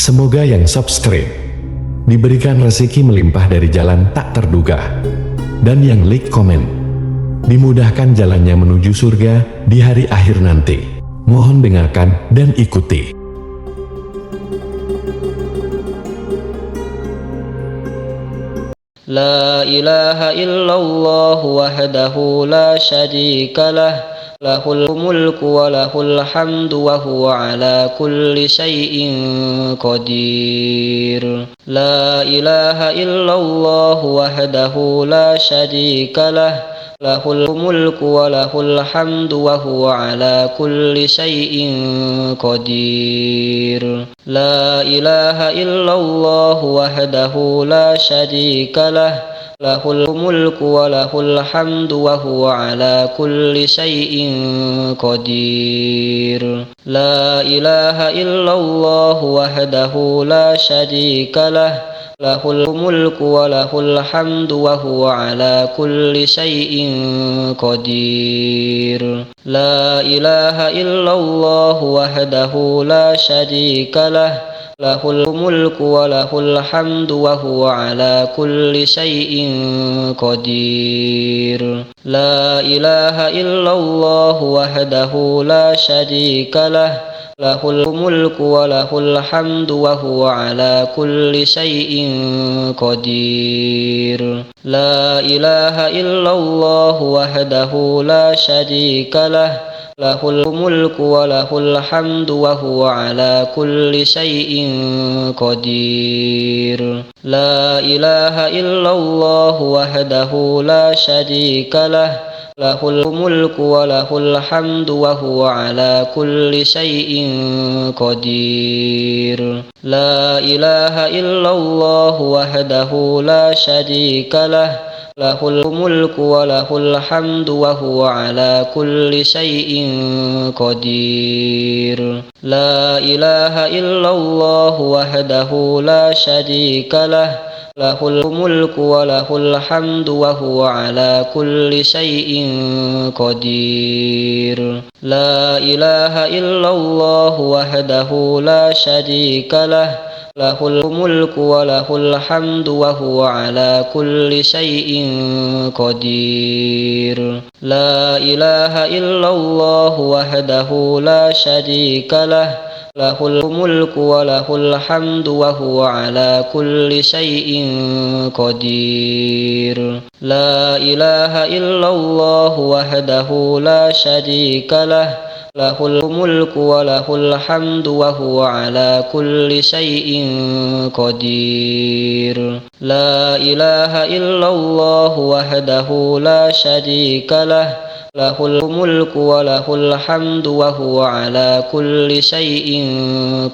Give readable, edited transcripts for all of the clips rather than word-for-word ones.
Semoga yang subscribe diberikan rezeki melimpah dari jalan tak terduga, dan yang like komen dimudahkan jalannya menuju surga di hari akhir nanti. Mohon dengarkan dan ikuti. La ilaha illallah wahdahu la syarika lah, lahul mulku wa lahul hamdu wa huwa ala kulli syai'in qadir. La ilaha illallah wahdahu la syarika lah, lahul mulku wa lahul hamdu wa huwa ala kulli syai'in qadir. La ilaha illallah wahdahu la syarika lah, lahul mulku wa lahul hamdu wa huwa ala kulli syai'in qadir. La ilaha illallah wahdahu la syarika lah, lahul mulku wa lahul hamdu wa huwa ala kulli syai'in qadir. La ilaha illallah wahdahu la syarika lah, lahul mulku wa lahul hamdu wa huwa ala kulli syai'in qadir. La ilaha illallah wahdahu la syarika lah, lahul mulku wa lahul hamdu wa huwa ala kulli syai'in qadir. La ilaha illallah wahdahu la syarika lah, lahul mulku wa lahul hamdu wa huwa ala kulli syai'in qadir. La ilaha illallah wahdahu la syarika lah, lahul mulku wa lahul hamdu wa huwa ala kulli syai'in qadir. La ilaha illallah wahdahu la syarika lah, lahul mulku wa lahul hamdu wa huwa ala kulli syai'in qadir. La ilaha illallah wahdahu la syarika lah, lahul mulku wa lahul hamdu wa huwa ala kulli syai'in qadir. La ilaha illallah wahdahu la syarika lah, lahul mulku wa lahul hamdu wa huwa ala kulli syai'in qadir. La ilaha illallah wahdahu la syarika lah, lahul mulku wa lahul hamdu wa huwa ala kulli syai'in qadir. La ilaha illallah wahdahu la syarika lah, lahul mulku wa lahul hamdu wa huwa ala kulli syai'in qadir. La ilaha illallah wahdahu la syarika lah, lahul mulku wa lahul hamdu wa huwa ala kulli syai'in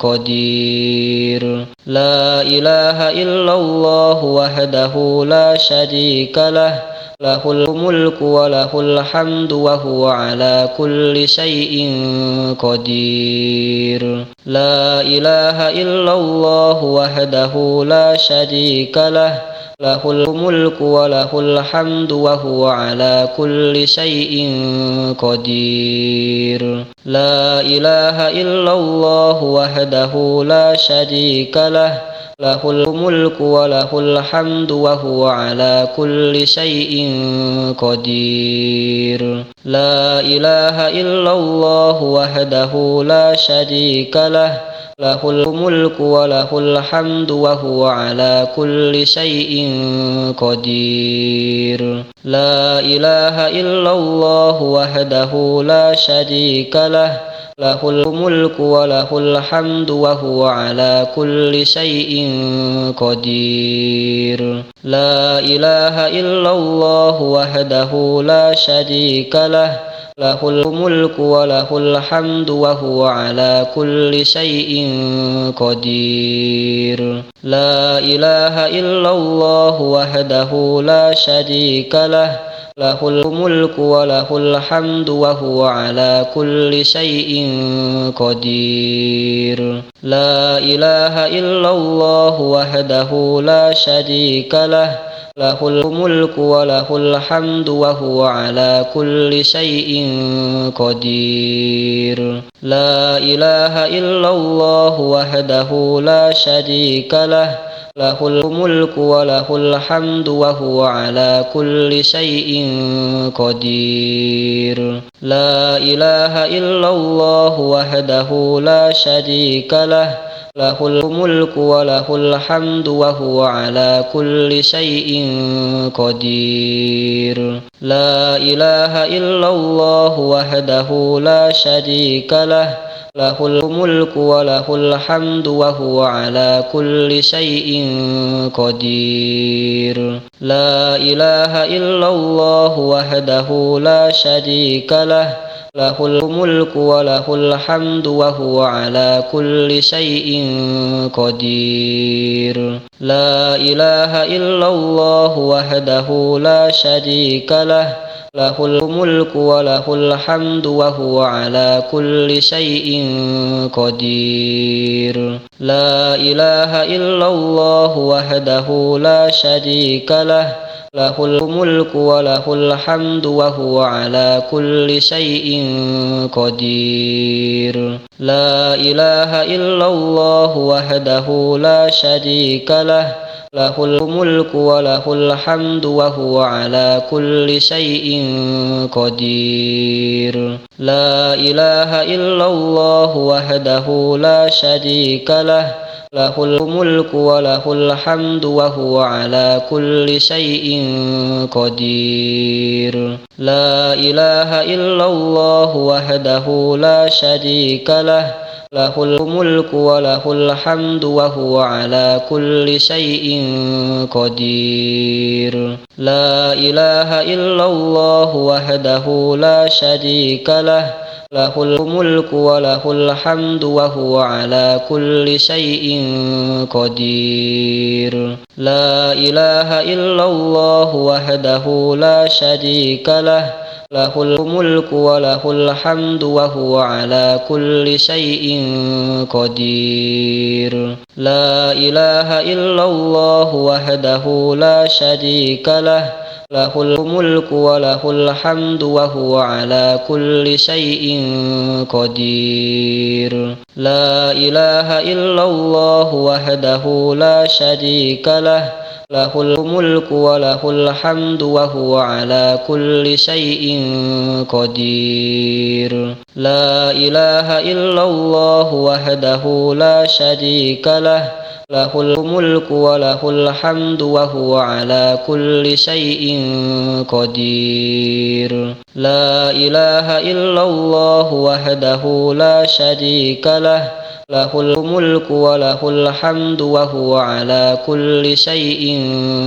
qadir. La ilaha illallah wahdahu la syarika lah, lahul mulku wa lahul hamdu wa huwa ala kulli syai'in qadir. La ilaha illallah wahdahu la syarika lah, lahul mulku wa lahul hamdu wa huwa ala kulli syai'in qadir. La ilaha illallah wahdahu la syarika lah, lahul mulku wa lahul hamdu wa huwa ala kulli syai'in qadir. La ilaha illallah wahdahu la syarika lah, lahul mulku wa lahul hamdu wa huwa ala kulli syai'in qadir. La ilaha illallah wahdahu la syarika lah, lahul mulku wa lahul hamdu wa huwa ala kulli syai'in qadir. La ilaha illallah wahdahu la syarika lah, lahul mulku wa lahul hamdu wa huwa ala kulli syai'in qadir. La ilaha illallah wahdahu la syarika lah, lahul mulku wa lahul hamdu wa huwa ala kulli syai'in qadir. La ilaha illallah wahdahu la syarika lah, lahul mulku wa lahul hamdu wa huwa ala kulli syai'in qadir. La ilaha illallah wahdahu la syarika lah, lahul mulku wa lahul hamdu wa huwa ala kulli syai'in qadir. La ilaha illallah wahdahu la syarika lah, lahul mulku wa lahul hamdu wa huwa ala kulli syai'in qadir. La ilaha illallah wahdahu la syarika lah, lahul mulku wa lahul hamdu wa huwa ala kulli syai'in qadir. La ilaha illallah wahdahu la syarika lah, lahul mulku wa lahul hamdu wa huwa ala kulli syai'in qadir. La ilaha illallah wahdahu la syarika lah, lahul mulku wa lahul hamdu wa huwa ala kulli syai'in qadir. La ilaha illallah wahdahu la syarika lah, lahul mulku wa lahul hamdu wa huwa ala kulli syai'in qadir. La ilaha illallah wahdahu la syarika lah, lahul mulku wa lahul hamdu wa huwa ala kulli syai'in qadir. La ilaha illallah wahdahu la syarika lah, lahul mulku wa lahul hamdu wa huwa ala kulli syai'in qadir. La ilaha illallah wahdahu la syarika lah, lahul mulku wa lahul hamdu wa huwa ala kulli syai'in qadir. La ilaha illallah wahdahu la syarika lah, lahul mulku wa lahul hamdu wa huwa ala kulli syai'in qadir. La ilaha illallah wahdahu la syarika lah, lahul mulku wa lahul hamdu wa huwa ala kulli syai'in qadir. La ilaha illallah wahdahu la syarika lah, lahul mulku wa lahul hamdu wa huwa ala kulli syai'in qadir. La ilaha illallah wahdahu la syarika lah, lahul mulku wa lahul hamdu wa huwa ala kulli syai'in qadir. La ilaha illallah wahdahu la syarika lah, lahul mulku wa lahul hamdu wa huwa ala kulli syai'in qadir. La ilaha illallah wahdahu la syarika lah, lahul mulku wa lahul hamdu wa huwa ala kulli syai'in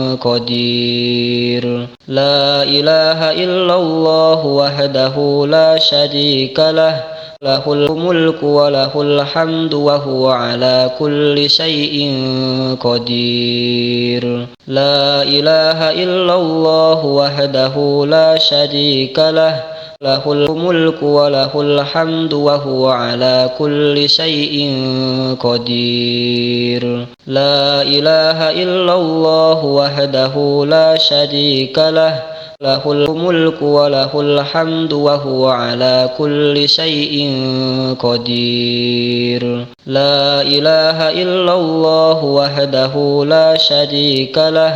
qadir. La ilaha illallah wahdahu la syarika lah, lahul mulku wa lahul hamdu wa huwa ala kulli syai'in qadir. La ilaha illallah wahdahu la syarika lah, lahul mulku wa lahul hamdu wa huwa ala kulli syai'in qadir. La ilaha illallah wahdahu la syarika lah, lahul mulku wa lahul hamdu wa huwa ala kulli syai'in qadir. La ilaha illallah wahdahu la syarika lah,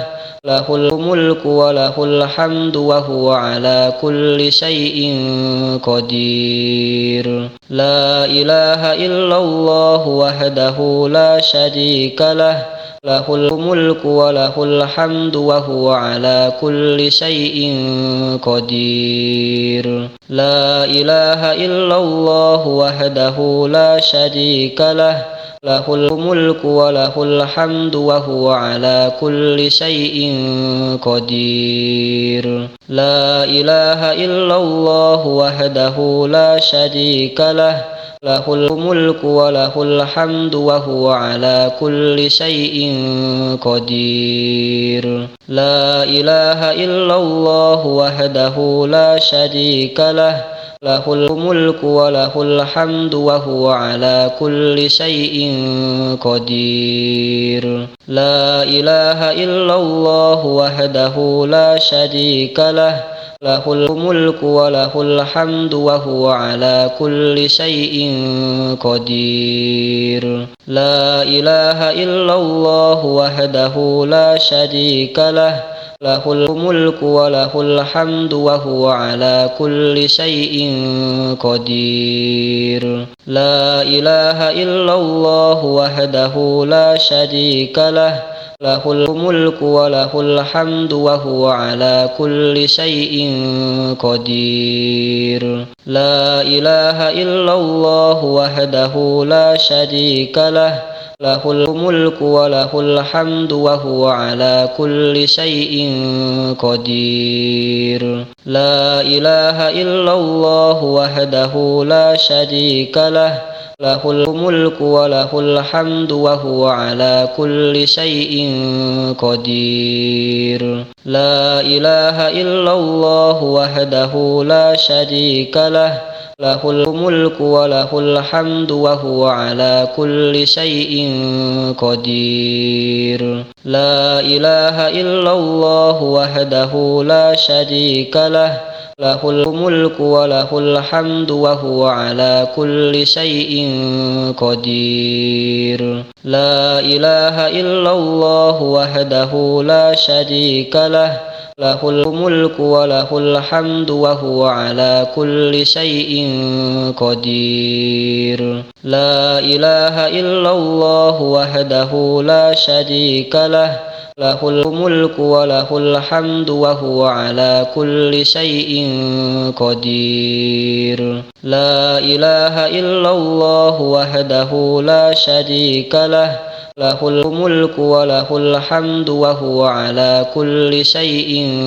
lahul mulku wa lahul hamdu wa huwa ala kulli syai'in qadir. La ilaha illallah wahdahu la syarika lah, lahul mulku wa lahul hamdu wa huwa ala kulli syai'in qadir. La ilaha illallah wahdahu la syarika lah, lahul mulku wa lahul hamdu wa huwa ala kulli syai'in qadir. La ilaha illallah wahdahu la syarika lah, lahul mulku wa lahul hamdu wa huwa ala kulli syai'in qadir. La ilaha illallah wahdahu la syarika lah, lahul mulku wa lahul hamdu wa huwa ala kulli syai'in qadir. La ilaha illallah wahdahu la syarika lah, lahul mulku wa lahul hamdu wa huwa ala kulli syai'in qadir. La ilaha illallah wahdahu la syarika lah, lahul mulku wa lahul hamdu wa huwa ala kulli syai'in qadir. La ilaha illallah wahdahu la syarika lah, lahul mulku wa lahul hamdu wa huwa ala kulli syai'in qadir. La ilaha illallah wahdahu la syarika lah, lahul mulku wa lahul hamdu wa huwa ala kulli syai'in qadir. La ilaha illallah wahdahu la syarika lah, lahul mulku wa lahul hamdu wa huwa ala kulli syai'in qadir. La ilaha illallah wahdahu la syarika lah, lahul mulku wa lahul hamdu wa huwa ala kulli syai'in qadir. La ilaha illallah wahdahu la syarika lah, lahul mulku wa lahul hamdu wa huwa ala kulli syai'in qadir. La ilaha illallah wahdahu la syarika lah, lahul mulku wa lahul hamdu wa huwa ala kulli syai'in qadir. La ilaha illallah wahdahu la syarika lah, lahul mulku wa lahul hamdu wa huwa ala kulli syai'in qadir. La ilaha illallah wahdahu la syarika lah, lahul mulku wa lahul hamdu wa huwa ala kulli syai'in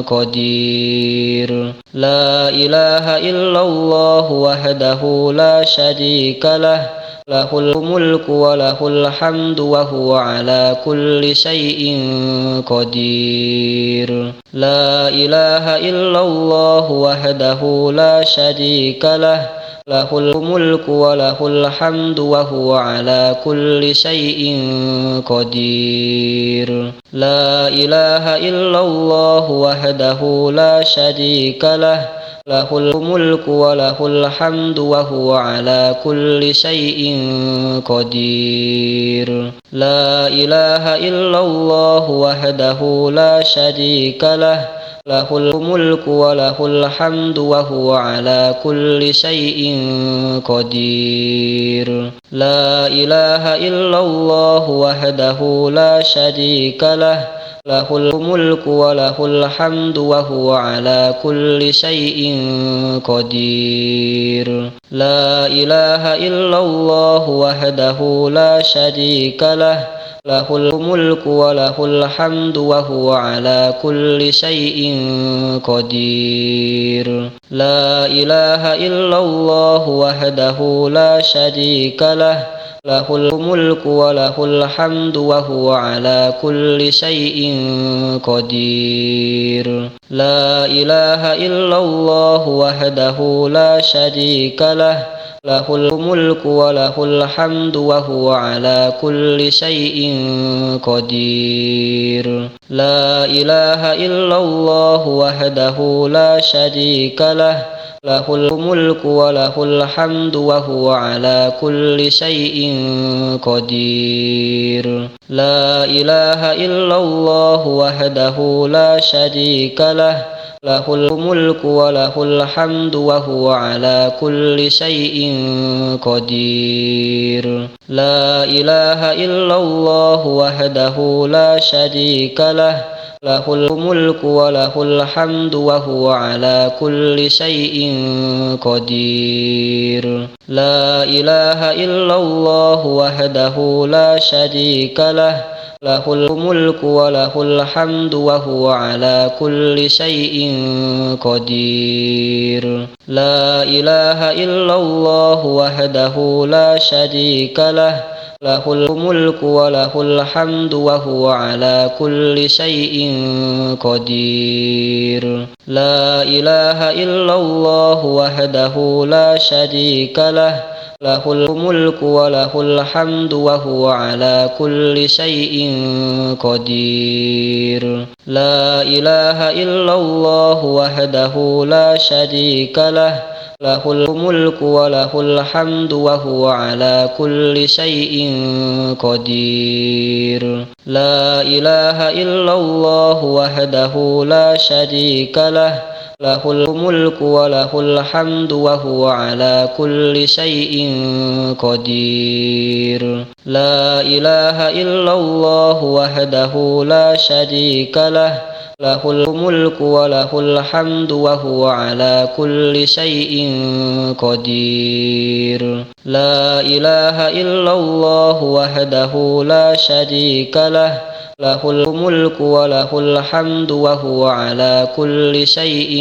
qadir. La ilaha illallah wahdahu la syarika lah, lahul mulku wa lahul hamdu wa huwa ala kulli syai'in qadir. La ilaha illallah wahdahu la syarika lah, lahul mulku wa lahul hamdu wa huwa ala kulli syai'in qadir. La ilaha illallah wahdahu la syarika lah, lahul mulku wa lahul hamdu wa huwa ala kulli syai'in qadir. La ilaha illallah wahdahu la syarika lah, lahul mulku wa lahul hamdu wa huwa ala kulli syai'in qadir. La ilaha illallah wahdahu la syarika lah, lahul mulku wa lahul hamdu wa huwa ala kulli syai'in qadir. La ilaha illallah wahdahu la syarika lah, lahul mulku wa lahul hamdu wa huwa ala kulli syai'in qadir. La ilaha illallah wahdahu la syarika lah, lahul mulku wa lahul hamdu wa huwa ala kulli syai'in qadir. La ilaha illallah wahdahu la syarika lah, lahul mulku wa lahul hamdu wa huwa ala kulli syai'in qadir. La ilaha illallah wahdahu la syarika lah, lahul mulku wa lahul hamdu wa huwa ala kulli syai'in qadir. La ilaha illallah wahdahu la syarika lah, lahul mulku wa lahul hamdu wa huwa ala kulli syai'in qadir. La ilaha illallah wahdahu la syarika lah, lahul mulku wa lahul hamdu wa huwa ala kulli syai'in qadir. La ilaha illallah wahdahu la syarika lah, lahul mulku wa lahul hamdu wa huwa ala kulli syai'in qadir. La ilaha illallah wahdahu la syarika lah, له الملك وله الحمد وهو على كل شيء قدير لا إله إلا الله وحده لا شريك له له الملك وله الحمد وهو على كل شيء قدير لا إله إلا الله وحده لا شريك له له الملك وله الحمد وهو على كل شيء قدير لا إله إلا الله وحده لا شريك له له الملك وله الحمد وهو على كل شيء قدير لا إله إلا الله وحده لا شريك له له الملك وله الحمد وهو على كل شيء قدير لا إله إلا الله وحده لا شريك له له الملك وله الحمد وهو على كل شيء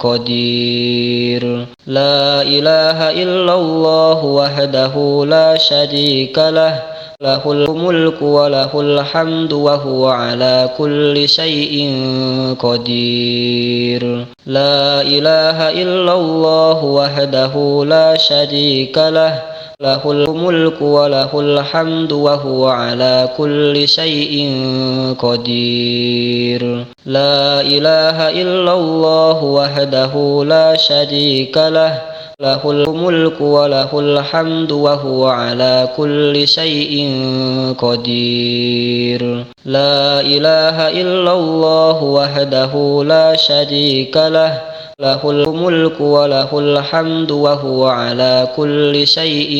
قدير لا إله إلا الله وحده لا شريك له له الملك وله الحمد وهو على كل شيء قدير لا إله إلا الله وحده لا شريك له له الملك وله الحمد وهو على كل شيء قدير لا إله إلا الله وحده لا شريك له له الملك وله الحمد وهو على كل شيء قدير لا إله إلا الله وحده لا شريك له له الملك وله الحمد وهو على كل شيء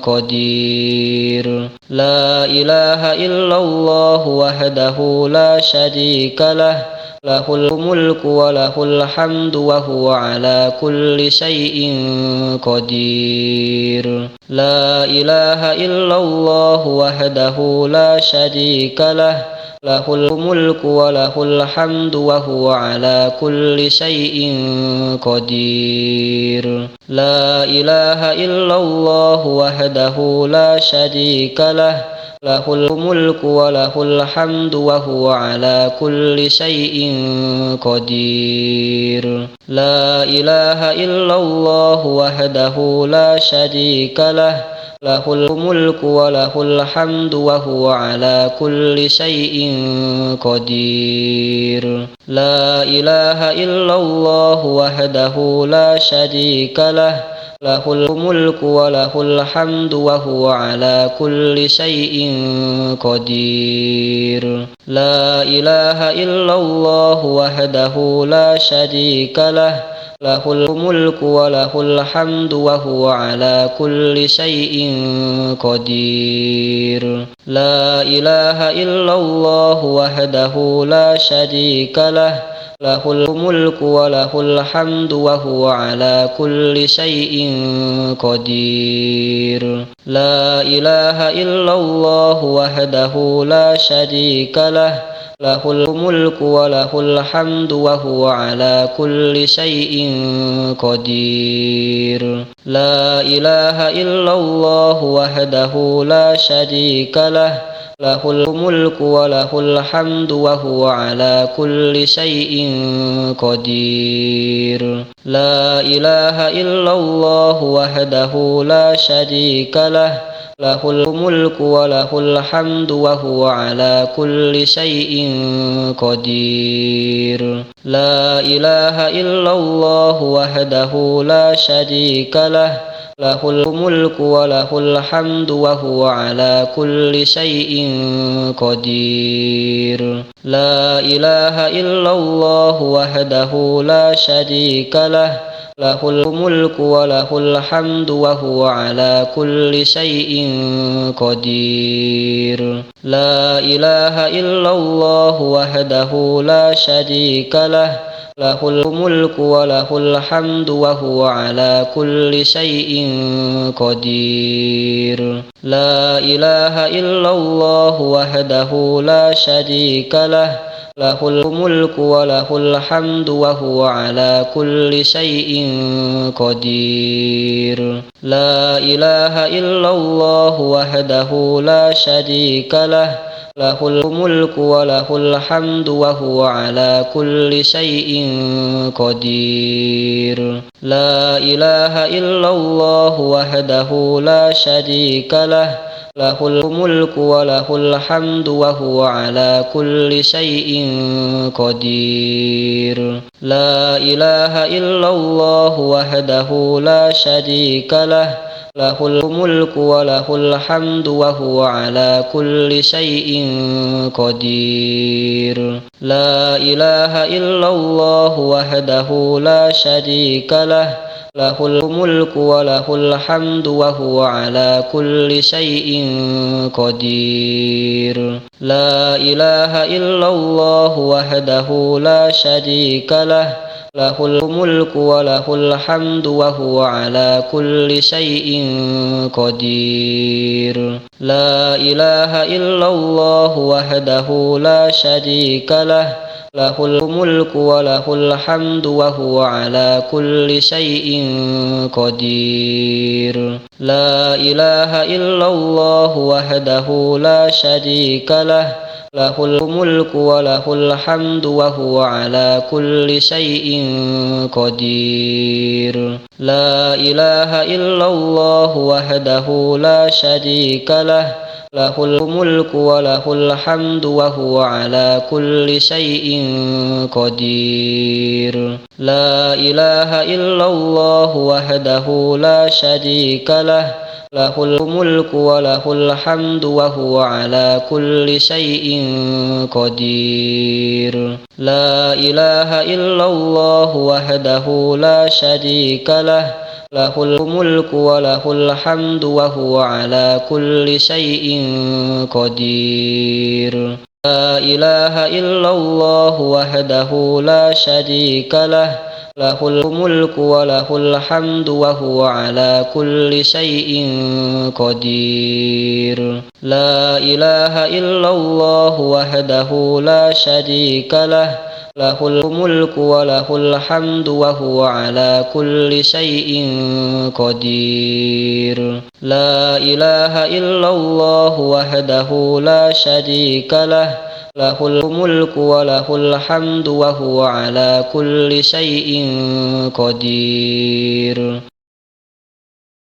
قدير لا إله إلا الله وحده لا شريك له له الملك وله الحمد وهو على كل شيء قدير لا إله إلا الله وحده لا شريك له له الملك وله الحمد وهو على كل شيء قدير لا إله إلا الله وحده لا شريك له له الملك وله الحمد وهو على كل شيء قدير لا إله إلا الله وحده لا شريك له له الملك وله الحمد وهو على كل شيء قدير لا إله إلا الله وحده لا شريك له له الملك وله الحمد وهو على كل شيء قدير لا إله إلا الله وحده لا شريك له له الملك وله الحمد وهو على كل شيء قدير لا إله إلا الله وحده لا شريك له له الملك وله الحمد وهو على كل شيء قدير لا إله إلا الله وحده لا شريك له له الملك وله الحمد وهو على كل شيء قدير لا إله إلا الله وحده لا شريك له له الملك وله الحمد وهو على كل شيء قدير لا إله إلا الله وحده لا شريك له له الملك وله الحمد وهو على كل شيء قدير لا إله إلا الله وحده لا شريك له له الملك وله الحمد وهو على كل شيء قدير لا إله إلا الله وحده لا شريك له له الملك وله الحمد وهو على كل شيء قدير لا إله إلا الله وحده لا شريك له له الملك وله الحمد وهو على كل شيء قدير. لا إله إلا الله وحده لا شريك له له الملك وله الحمد وهو على كل شيء قدير. لا إله إلا الله وحده لا شريك له له الملك وله الحمد وهو على كل شيء قدير. لا إله إلا الله وحده لا شريك له له الملك وله الحمد وهو على كل شيء قدير. لا إله إلا الله وحده لا شريك له له الملك وله الحمد وهو على كل شيء قدير. لا إله إلا الله وحده لا شريك له له الملك وله الحمد وهو على كل شيء قدير. لا إله إلا الله وحده لا شريك له له الملك وله الحمد وهو على كل شيء قدير. لا إله إلا الله وحده لا شريك له له الملك وله الحمد وهو على كل شيء قدير. لا إله إلا الله وحده لا شريك له له الملك وله الحمد وهو على كل شيء قدير. لا إله إلا الله وحده لا شريك له له الملك وله الحمد وهو على كل شيء قدير. لا إله إلا الله وحده لا شريك له له الملك وله الحمد وهو على كل شيء قدير. لا إله إلا الله وحده لا شريك له له الملك وله الحمد وهو على كل شيء قدير. لا إله إلا الله وحده لا شريك له له الملك وله الحمد وهو على كل شيء قدير. لا إله إلا الله وحده لا شريك له له الملك وله الحمد وهو على كل شيء قدير. لا إله إلا الله وحده لا شريك له له الملك وله الحمد وهو على كل شيء قدير.